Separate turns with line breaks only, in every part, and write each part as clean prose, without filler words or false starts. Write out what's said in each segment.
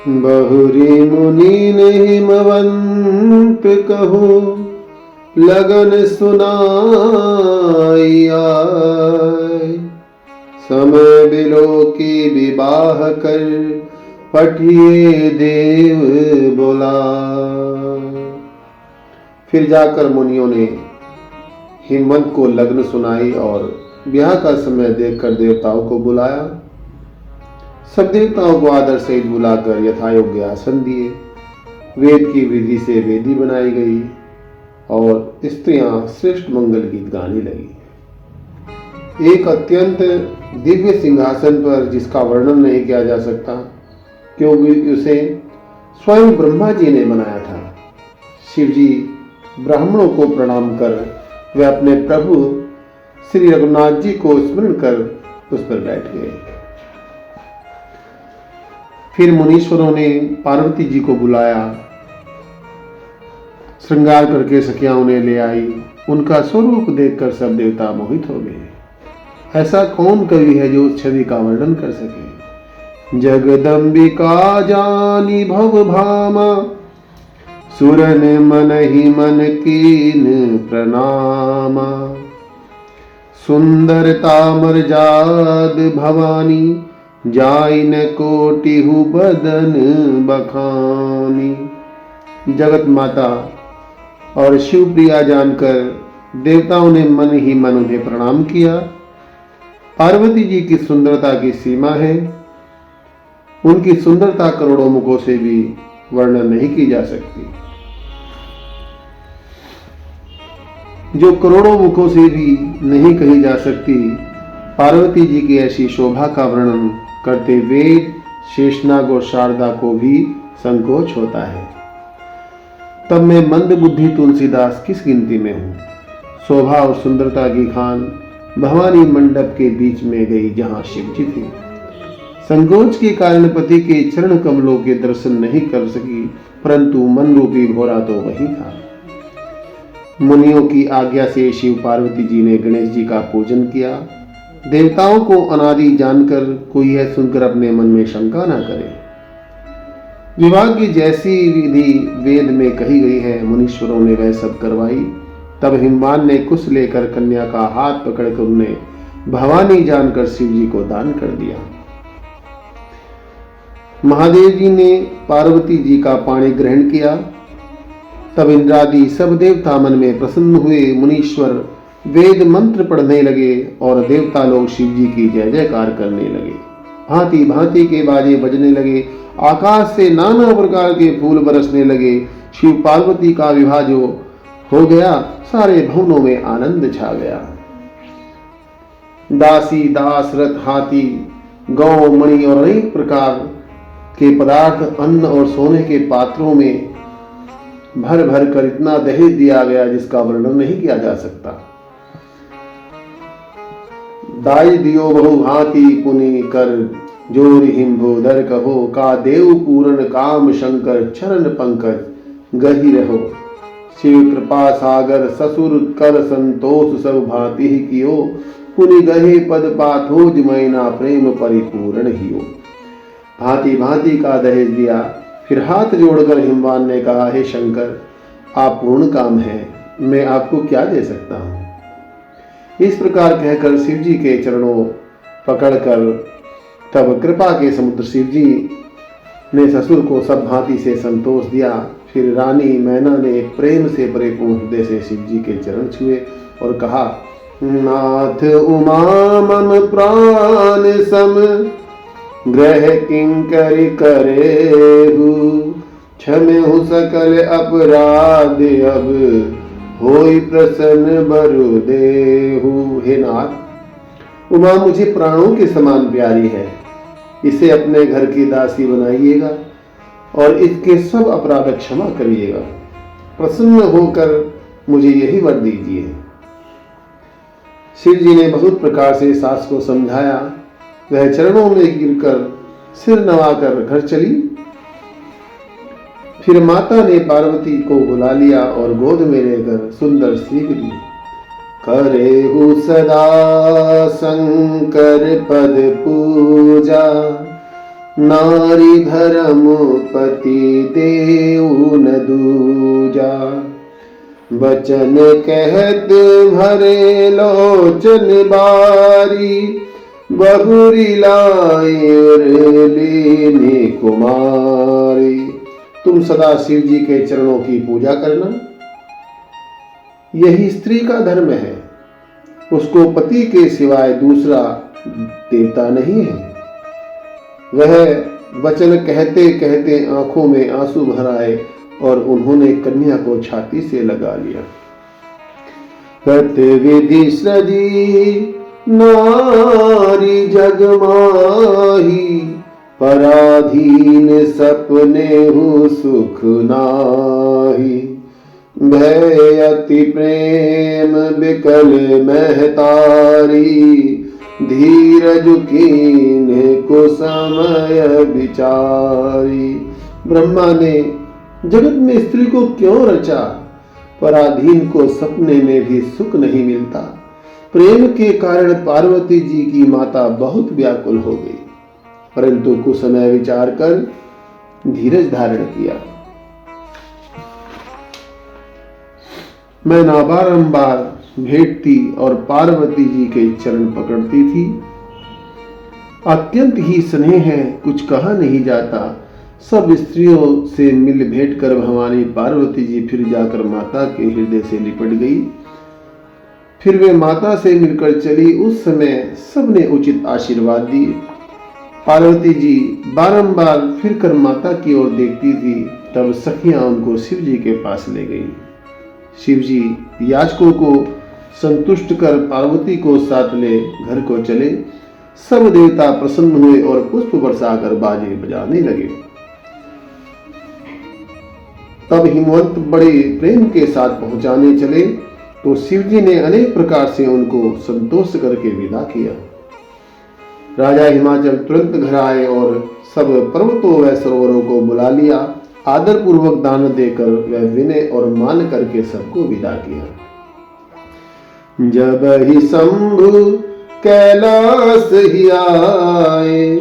बहुरी मुनि ने हिमवंत कहो, लगन सुनाई आए। समय बिलो की विवाह कर, पठिए देव बोला। फिर जाकर मुनियों ने हिमवंत को लग्न सुनाई और ब्याह का समय देखकर देवताओं को बुलाया। सब देवताओं को आदर सहित बुलाकर यथायोग्य आसन दिए। वेद की विधि से वेदी बनाई गई और स्त्रियां श्रेष्ठ मंगल गीत गाने लगी। एक अत्यंत दिव्य सिंहासन पर, जिसका वर्णन नहीं किया जा सकता क्योंकि उसे स्वयं ब्रह्मा जी ने बनाया था, शिव जी ब्राह्मणों को प्रणाम कर वे अपने प्रभु श्री रघुनाथ जी को स्मरण कर उस पर बैठ गए। फिर मुनीश्वरों ने पार्वती जी को बुलाया। श्रृंगार करके सखियां उन्हें ले आई। उनका स्वरूप देखकर सब देवता मोहित हो गए। ऐसा कौन कवि है जो उस छवि का वर्णन कर सके। जगदम्बिका जानी भव भामा, सुरन मन ही मन कीन प्रणामा। सुंदरता मर्जाद भवानी, जाइन कोटिहु बदन बखानी। जगत माता और शिवप्रिया जानकर देवताओं ने मन ही मन उन्हें प्रणाम किया। पार्वती जी की सुंदरता की सीमा है। उनकी सुंदरता करोड़ों मुखों से भी वर्णन नहीं की जा सकती। जो करोड़ों मुखों से भी नहीं कही जा सकती, पार्वती जी की ऐसी शोभा का वर्णन करते वेद, शेषनाग और शारदा को भी संकोच होता है। तब मैं मंद बुद्धि तुलसीदास किस गिनती में हूं। शोभा और सुंदरता की खान भवानी मंडप के बीच में गई जहां शिव जी थे। संकोच के कारण पति के चरण कमलों के दर्शन नहीं कर सकी, परंतु मन रूपी भोरा तो वही था। मुनियों की आज्ञा से शिव पार्वती जी ने गणेश जी का पूजन किया। देवताओं को अनादि जानकर कोई यह सुनकर अपने मन में शंका न करे। विवाह की जैसी विधि वेद में कही गई है, मुनीश्वरों ने वह सब करवाई। तब हिमवान ने कुश लेकर कन्या का हाथ पकड़कर उन्हें भवानी जानकर शिव जी को दान कर दिया। महादेव जी ने पार्वती जी का पाणी ग्रहण किया। तब इंद्रादि सब देवता मन में प्रसन्न हुए। मुनीश्वर वेद मंत्र पढ़ने लगे और देवता लोग शिव जी की जय जयकार करने लगे। भांति भांति के बाजे बजने लगे। आकाश से नाना प्रकार के फूल बरसने लगे। शिव पार्वती का विवाह जो हो गया, सारे भवनों में आनंद छा गया। दासी, दास, रथ, हाथी, गौ, मणि और अनेक प्रकार के पदार्थ अन्न और सोने के पात्रों में भर भर कर इतना दहेज दिया गया जिसका वर्णन नहीं किया जा सकता। दाई दियो बहु भांति पुनि कर, जोर हिम्भोदर कहो। का देव पूर्ण काम शंकर, चरण पंकज गही रहो। शिव कृपा सागर ससुर कर संतोष, सब भांति ही कियो। पुनि गहे पद पाथोज, मैना प्रेम परिपूर्ण हियो। भांति भांति का दहेज दिया। फिर हाथ जोड़कर हिमवान ने कहा, हे शंकर, आप पूर्ण काम हैं, मैं आपको क्या दे सकता हूं। इस प्रकार कहकर शिव जी के चरणों पकड़कर तब कृपा के समुद्र शिव जी ने ससुर को सब भांति से संतोष दिया। फिर रानी मैना ने प्रेम से परिपूर्ण हृदय से शिव जी के चरण छुए और कहा, नाथ उमा मम प्राण सम, ग्रह किंकरि करेहु। क्षमेहु सकल अपराध, अब होई प्रसन्न बरु देहु। हे नाथ, उमा मुझे प्राणों के समान प्यारी है। इसे अपने घर की दासी बनाइएगा और इसके सब अपराध क्षमा करिएगा। प्रसन्न होकर मुझे यही वर दीजिए। शिव जी ने बहुत प्रकार से सास को समझाया। वह चरणों में गिरकर सिर नवाकर घर चली। फिर माता ने पार्वती को बुला लिया और गोद में लेकर सुंदर सीख दी। करेहु सदा शंकर पद पूजा, नारी धर्म पति देऊ न दूजा। वचन कहत भरे लोचन बारी, बहुरी लायर लेने कुमारी। तुम सदा शिव जी के चरणों की पूजा करना, यही स्त्री का धर्म है। उसको पति के सिवाय दूसरा देवता नहीं है। वह वचन कहते कहते आंखों में आंसू भर आए और उन्होंने कन्या को छाती से लगा लिया। विधि सजी नारी जगमाही, पराधीन सपने हो सुख नाही। भय अति प्रेम बिकल महतारी, धीरज कीन को समय विचारी। ब्रह्मा ने जगत में स्त्री को क्यों रचा? पराधीन को सपने में भी सुख नहीं मिलता। प्रेम के कारण पार्वती जी की माता बहुत व्याकुल हो गई, परंतु कुछ समय विचार कर धीरज धारण किया। मैं बारंबार भेंटती और पार्वती जी के चरण पकड़ती थी। अत्यंत ही स्नेह है, कुछ कहा नहीं जाता। सब स्त्रियों से मिल भेंट कर भवानी पार्वती जी फिर जाकर माता के हृदय से लिपट गई। फिर वे माता से मिलकर चली। उस समय सबने उचित आशीर्वाद दिए। पार्वती जी बारंबार फिर कर माता की ओर देखती थी। तब सखियां उनको शिव जी के पास ले गईं। शिव जी याचकों को संतुष्ट कर पार्वती को साथ ले घर को चले। सब देवता प्रसन्न हुए और पुष्प बरसाकर बाजे बजाने लगे। तब हिमवंत बड़े प्रेम के साथ पहुंचाने चले तो शिव जी ने अनेक प्रकार से उनको संतोष करके विदा किया। राजा हिमाचल तुरंत घर आए और सब पर्वतों व सरोवरों को बुला लिया। आदर पूर्वक दान देकर वह विनय और मान करके सबको विदा किया। जब ही शंभु कैलाश ही आए,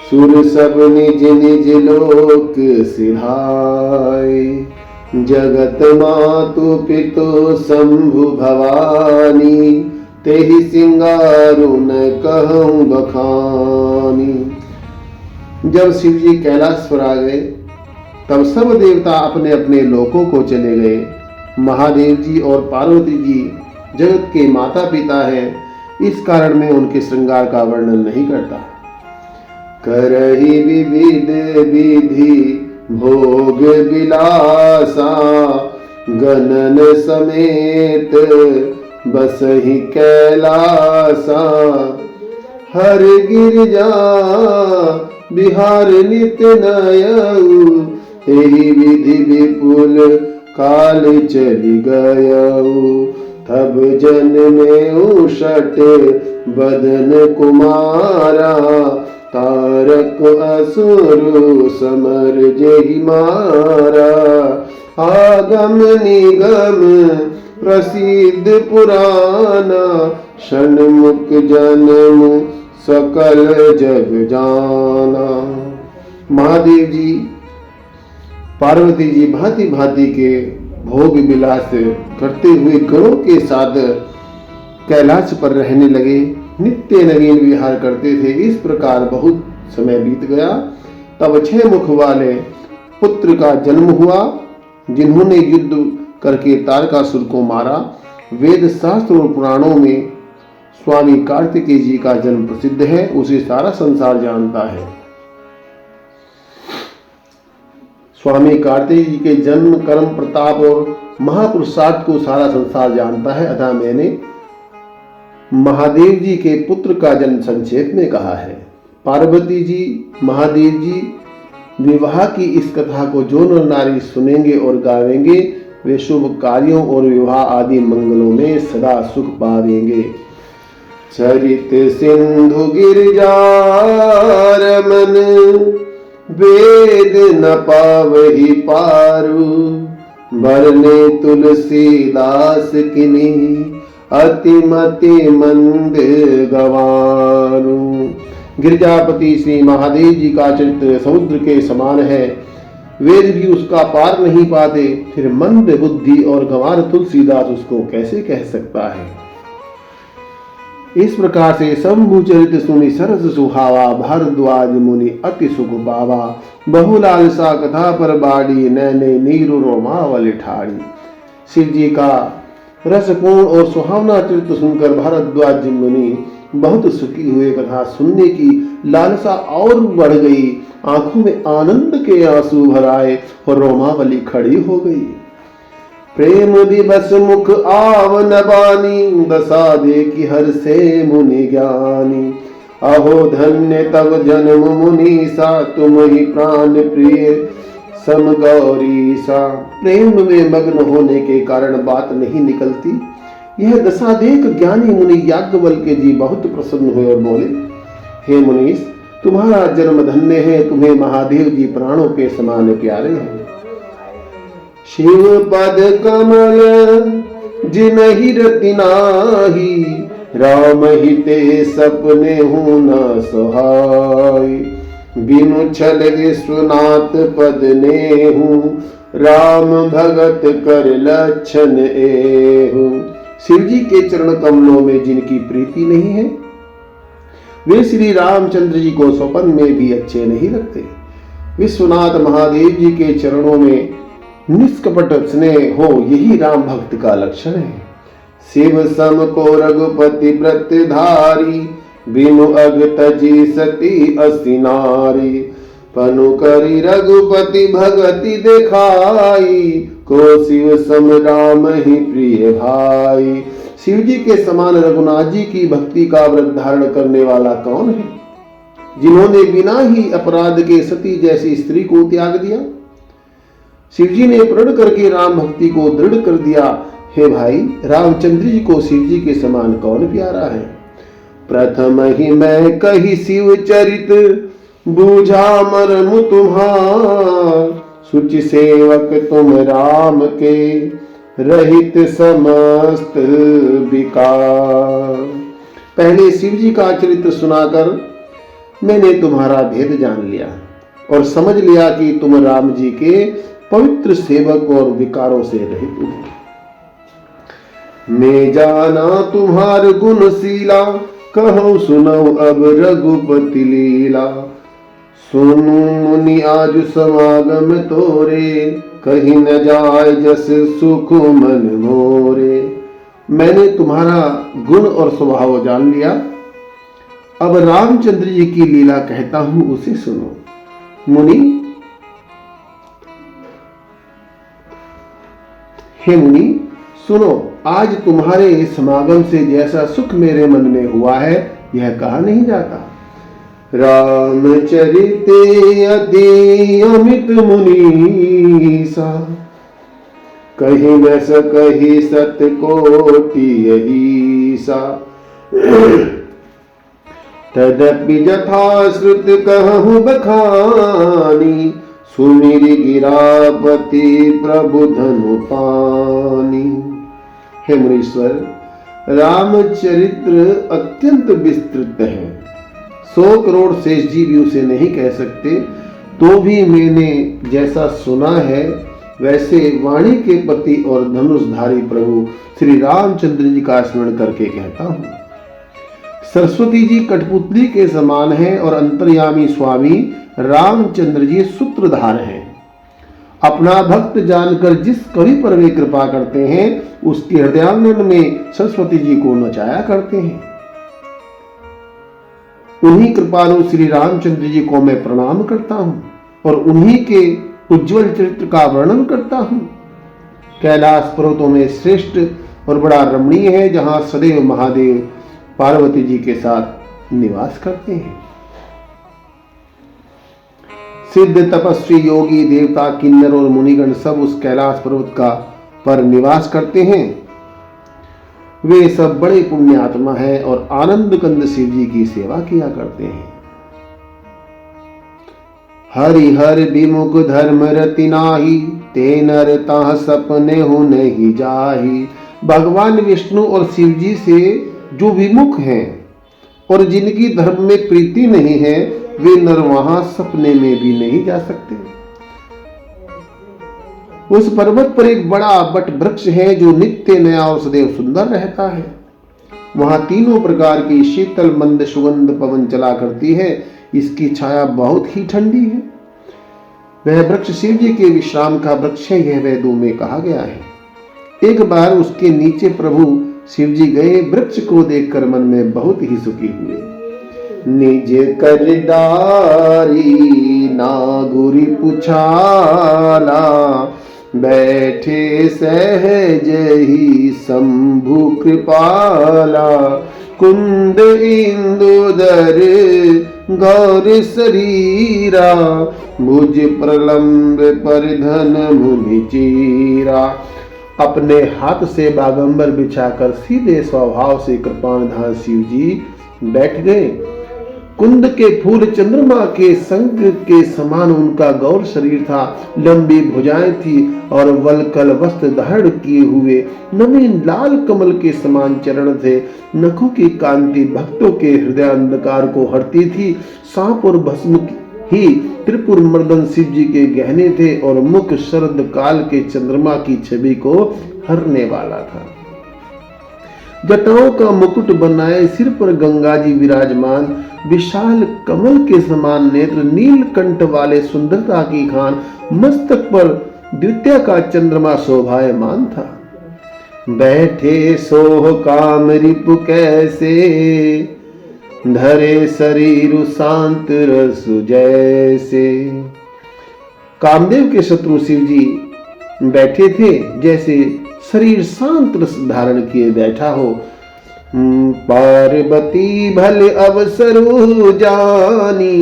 सुर सब निज निज लोक सिधाए। जगत मातु पितु शंभु भवानी, तेहि सिंगारु न कहूं बखानी। जब शिव जी कैलाश पर आ गए तब सब देवता अपने अपने लोकों को चले गए। महादेव जी और पार्वती जी जगत के माता पिता हैं, इस कारण मैं उनके श्रृंगार का वर्णन नहीं करता। करहि विविध विधि भोग विलासा, गणन समेत बसहि कैलासा। हर गिरजा बिहार नित्य नयऊ, एहि विधि विपुल काल चली गयऊ। तब जन्मेऊ षट बदन कुमारा, तारक असुर समर जेहि मारा। आगम निगम प्रसिद्ध पुराना, षण्मुख जन्म सकल जग जाना। महादेव जी पार्वती जी भांति भांति के भोग विलास करते हुए गणों के साथ कैलाश पर रहने लगे। नित्य नवीन विहार करते थे। इस प्रकार बहुत समय बीत गया। तब 6 मुख वाले पुत्र का जन्म हुआ, जिन्होंने युद्ध करके तारकासुर को मारा। वेद शास्त्र और पुराणों में स्वामी कार्तिकेय जी का जन्म प्रसिद्ध है, उसे सारा संसार जानता है। स्वामी कार्तिक जी के जन्म, कर्म, प्रताप और महापुरुषार्थ को सारा संसार जानता है। अतः मैंने महादेव जी के पुत्र का जन्म संक्षेप में कहा है। पार्वती जी, महादेव जी विवाह की इस कथा को जो नर नारी सुनेंगे और गावेंगे, वे शुभ कार्यों और विवाह आदि मंगलों में सदा सुख पावेंगे। चरित सिंधु गिरजा रमन, वेद न पावहि पारु। बरने तुलसीदास किन्ही, अति मति मंद गवारू। गिरजापति श्री महादेव जी का चरित्र समुद्र के समान है, वेद भी उसका पार नहीं पाते, फिर मंद बुद्धि और गंवार तुलसीदास उसको कैसे कह सकता है। इस प्रकार से शंभु चरित सुनि सरस सुहावा, भारद्वाज मुनि अति सुख पावा, बहुलालसा कथा पर बाड़ी, नैने नीरु रोमावल ठाड़ी। शिव जी का रसपूर्ण और सुहावना चरित्र सुनकर भारद्वाज मुनि बहुत सुखी हुए। कथा सुनने की लालसा और बढ़ गई, आंखों में आनंद के आंसू भर आए और रोमावली खड़ी हो गई। प्रेम दिवस मुख आवन बानी, दशा देखी हर से मुनि ज्ञानी। अहो धन्य तब जन्म मुनीसा, तुम ही प्राण प्रिय सम गौरीसा। प्रेम में मग्न होने के कारण बात नहीं निकलती। यह दशा देख ज्ञानी मुनि याज्ञवल्क्य जी बहुत प्रसन्न हुए और बोले, हे मुनीश, तुम्हारा जन्म धन्य है, तुम्हें महादेव जी प्राणों के समान प्यारे हैं। शिव पद कमल जिनहि रति नाही, राम ही ते सपने हूँ न सोहाई। बिनु छल विश्वनाथ पद ने हूँ, राम भगत कर लक्षण एहू। शिव जी के चरण कमलों में जिनकी प्रीति नहीं है, वे श्री रामचंद्र जी को स्वप्न में भी अच्छे नहीं लगते। विश्वनाथ महादेव जी के चरणों में निष्कपट स्नेह हो, यही राम भक्त का लक्षण है। शिव सम को रघुपति व्रत धारी, बिनु अग तजी सती असी नारी। पनु करी रघुपति भगति दिखाई, को शिव सम राम ही प्रिय भाई। शिव जी के समान रघुनाथ जी की भक्ति का व्रत धारण करने वाला कौन है, जिन्होंने बिना ही अपराध के सती जैसी स्त्री को त्याग दिया। शिव जी ने प्रण करके राम भक्ति को दृढ़ कर दिया। हे भाई, रामचंद्र जी को शिव जी के समान कौन प्यारा है। प्रथम ही मैं कही शिव चरित, बूझा मर्म तुम्हार। सुचि सेवक तुम राम के, रहित समस्त विकार। पहले शिव जी का चरित्र सुनाकर मैंने तुम्हारा भेद जान लिया और समझ लिया कि तुम राम जी के पवित्र सेवक और विकारों से रहित हो। मैं जाना तुम्हार गुणशीला, कहूँ सुनो अब रघुपति लीला। सुनु मुनि आज समागम तोरे, कहीं न जाए जस सुख मन मोरे। मैंने तुम्हारा गुण और स्वभाव जान लिया, अब रामचंद्र जी की लीला कहता हूं, उसे सुनो। मुनि, हे मुनि सुनो, आज तुम्हारे समागम से जैसा सुख मेरे मन में हुआ है, यह कहा नहीं जाता। रामचरिते अति अमित मुनीसा, कहीं न सकहि सत कोटि यहीसा। तदपि यथाश्रुत कहूँ बखानी, सुमिरि गिरापति प्रभु धनु पानी। हे मुनीश्वर, रामचरित्र अत्यंत विस्तृत है, 100 करोड़ शेष जी भी उसे नहीं कह सकते। तो भी मैंने जैसा सुना है वैसे वाणी के पति और धनुषधारी प्रभु श्री रामचंद्र जी का स्मरण करके कहता हूँ। सरस्वती जी कठपुतली के समान है और अंतर्यामी स्वामी रामचंद्र जी सूत्रधार हैं। अपना भक्त जानकर जिस कवि पर वे कृपा करते हैं, उसके हृदयानंद में सरस्वती जी को नचाया करते हैं। उन्हीं कृपालु श्री रामचंद्र जी को मैं प्रणाम करता हूं और उन्हीं के उज्जवल चरित्र का वर्णन करता हूं। कैलाश पर्वतों में श्रेष्ठ और बड़ा रमणीय है, जहां सदैव महादेव पार्वती जी के साथ निवास करते हैं। सिद्ध तपस्वी योगी देवता किन्नर और मुनिगण सब उस कैलाश पर्वत का पर निवास करते हैं। वे सब बड़े पुण्यात्मा हैं और आनंद कंद शिव जी की सेवा किया करते हैं। हरि हर विमुख धर्म रति नाही, ते नर ताह सपने हो नहीं जाही। भगवान विष्णु और शिव जी से जो विमुख हैं, और जिनकी धर्म में प्रीति नहीं है वे नर वहां सपने में भी नहीं जा सकते। उस पर्वत पर एक बड़ा बट वृक्ष है जो नित्य नया और सदैव सुंदर रहता है। वहां तीनों प्रकार की शीतल मंद सुगंध पवन चला करती है। इसकी छाया बहुत ही ठंडी है। वह वृक्ष शिव जी के विश्राम का वृक्ष है, यह वेदों में कहा गया है। एक बार उसके नीचे प्रभु शिव जी गए। वृक्ष को देखकर मन में बहुत ही सुखी हुए। निज कर डारी नागुरी पुछाला, बैठे सहज ही शंभु कृपाला। कुंद इंदुदर गौर शरीरा, भुज प्रलंब परिधन मुनि चीरा। अपने हाथ से बागंबर बिछाकर सीधे स्वभाव से कृपानिधान शिव जी बैठ गए। कुंद के फूल चंद्रमा के संग के समान उनका गौर शरीर था। लंबी भुजाएं थी और वलकल वस्त्र धारण किए हुए नवीन लाल कमल के समान चरण थे। नखों की कांति भक्तों के हृदय अंधकार को हरती थी। सांप और भस्म ही त्रिपुर मर्दन शिव जी के गहने थे और मुख शरद काल के चंद्रमा की छवि को हरने वाला था। जटाओं का मुकुट बनाए सिर पर गंगा जी विराजमान, विशाल कमल के समान नेत्र, नीलकंठ वाले सुंदरता की खान, मस्तक पर द्वितीय का चंद्रमा शोभायमान था। बैठे सोह काम रिपु कैसे, धरे शरीर शांत रसु जैसे। कामदेव के शत्रु शिव जी बैठे थे जैसे शरीर शांत रस धारण किए बैठा हो। पार्वती भले अवसरु जानी,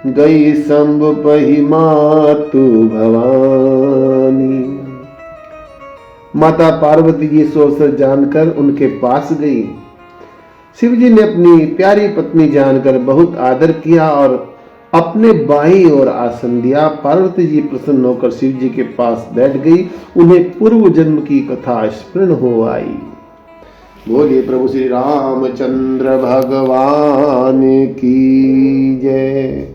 गई शंभ पहि मातु भवानी। माता पार्वती जी सो अवसर जानकर उनके पास गई। शिव जी ने अपनी प्यारी पत्नी जानकर बहुत आदर किया और अपने बाईं ओर आसन दिया। पार्वती जी प्रसन्न होकर शिव जी के पास बैठ गई। उन्हें पूर्व जन्म की कथा स्मरण हो आई। बोलिए प्रभु श्री रामचंद्र भगवान की जय।